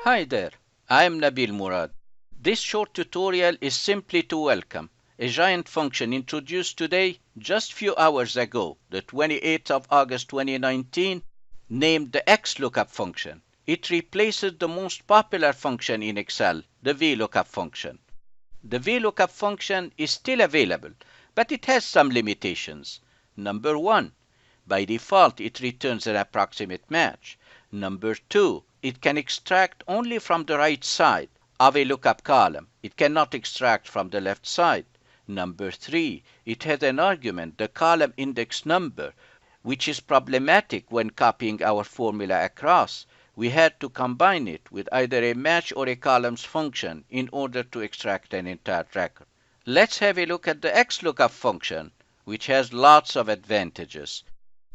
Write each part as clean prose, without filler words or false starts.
Hi there, I am Nabil Murad. This short tutorial is simply to welcome a giant function introduced today just few hours ago, the 28th of August 2019, named the XLOOKUP function. It replaces the most popular function in Excel, the VLOOKUP function. The VLOOKUP function is still available, but it has some limitations. Number one, by default it returns an approximate match. Number two, it can extract only from the right side of a lookup column. It cannot extract from the left side. Number three, it has an argument, the column index number, which is problematic when copying our formula across. We had to combine it with either a match or a columns function in order to extract an entire record. Let's have a look at the XLOOKUP function, which has lots of advantages.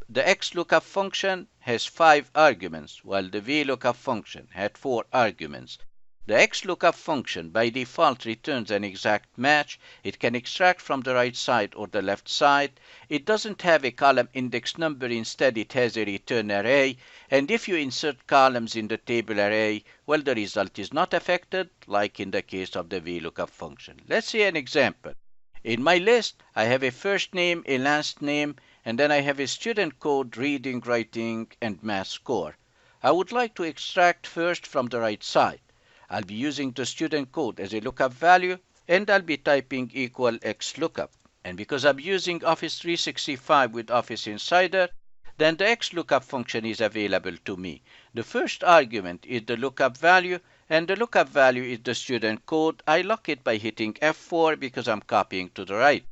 The XLOOKUP function has 5 arguments, while the VLOOKUP function had 4 arguments. The XLOOKUP function by default returns an exact match. It can extract from the right side or the left side. It doesn't have a column index number, instead it has a return array. And if you insert columns in the table array, well, the result is not affected, like in the case of the VLOOKUP function. Let's see an example. In my list, I have a first name, a last name, and then I have a student code, reading, writing, and math score. I would like to extract first from the right side. I'll be using the student code as a lookup value, and I'll be typing equal XLOOKUP. And because I'm using Office 365 with Office Insider, then the XLOOKUP function is available to me. The first argument is the lookup value, and the lookup value is the student code. I lock it by hitting F4 because I'm copying to the right.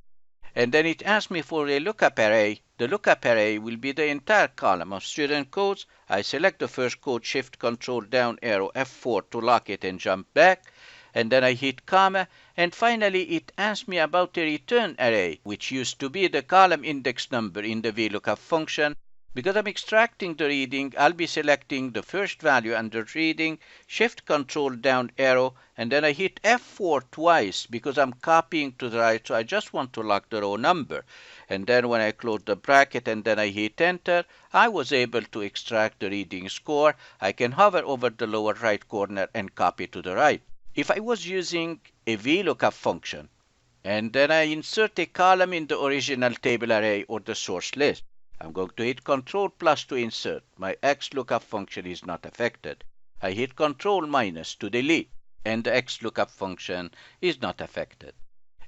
And then it asks me for a lookup array. The lookup array will be the entire column of student codes. I select the first code, Shift Control down arrow F4 to lock it and jump back. And then I hit comma. And finally it asks me about a return array, which used to be the column index number in the VLOOKUP function. Because I'm extracting the reading, I'll be selecting the first value under reading, Shift Control down arrow, and then I hit F4 twice because I'm copying to the right, so I just want to lock the row number. And then when I close the bracket and then I hit enter, I was able to extract the reading score. I can hover over the lower right corner and copy to the right. If I was using a VLOOKUP function, and then I insert a column in the original table array or the source list, I'm going to hit Control plus to insert. My XLOOKUP function is not affected. I hit Control minus to delete, and the XLOOKUP function is not affected.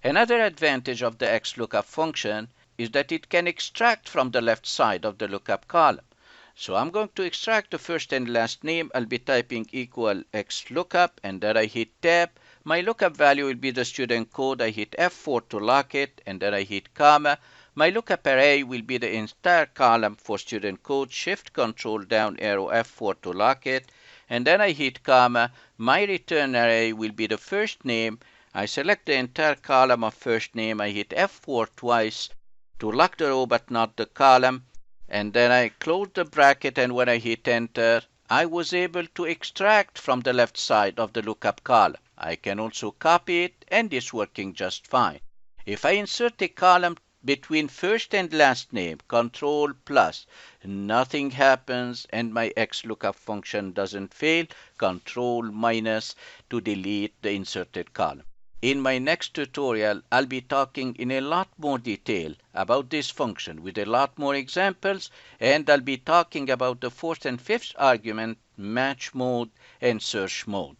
Another advantage of the XLOOKUP function is that it can extract from the left side of the lookup column. So I'm going to extract the first and last name. I'll be typing equal XLOOKUP, and then I hit Tab. My lookup value will be the student code. I hit F4 to lock it, and then I hit comma. My lookup array will be the entire column for student code, Shift Control down arrow F4 to lock it, and then I hit comma. My return array will be the first name. I select the entire column of first name. I hit F4 twice to lock the row but not the column, and then I close the bracket, and when I hit enter, I was able to extract from the left side of the lookup column. I can also copy it, and it's working just fine. If I insert a column between first and last name, Control plus, nothing happens and my XLOOKUP function doesn't fail. Control minus to delete the inserted column. In my next tutorial, I'll be talking in a lot more detail about this function with a lot more examples, and I'll be talking about the fourth and fifth argument, match mode and search mode.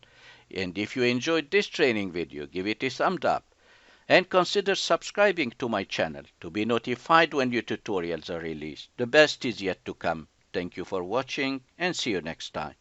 And if you enjoyed this training video, give it a thumbs up. And consider subscribing to my channel to be notified when new tutorials are released. The best is yet to come. Thank you for watching, and see you next time.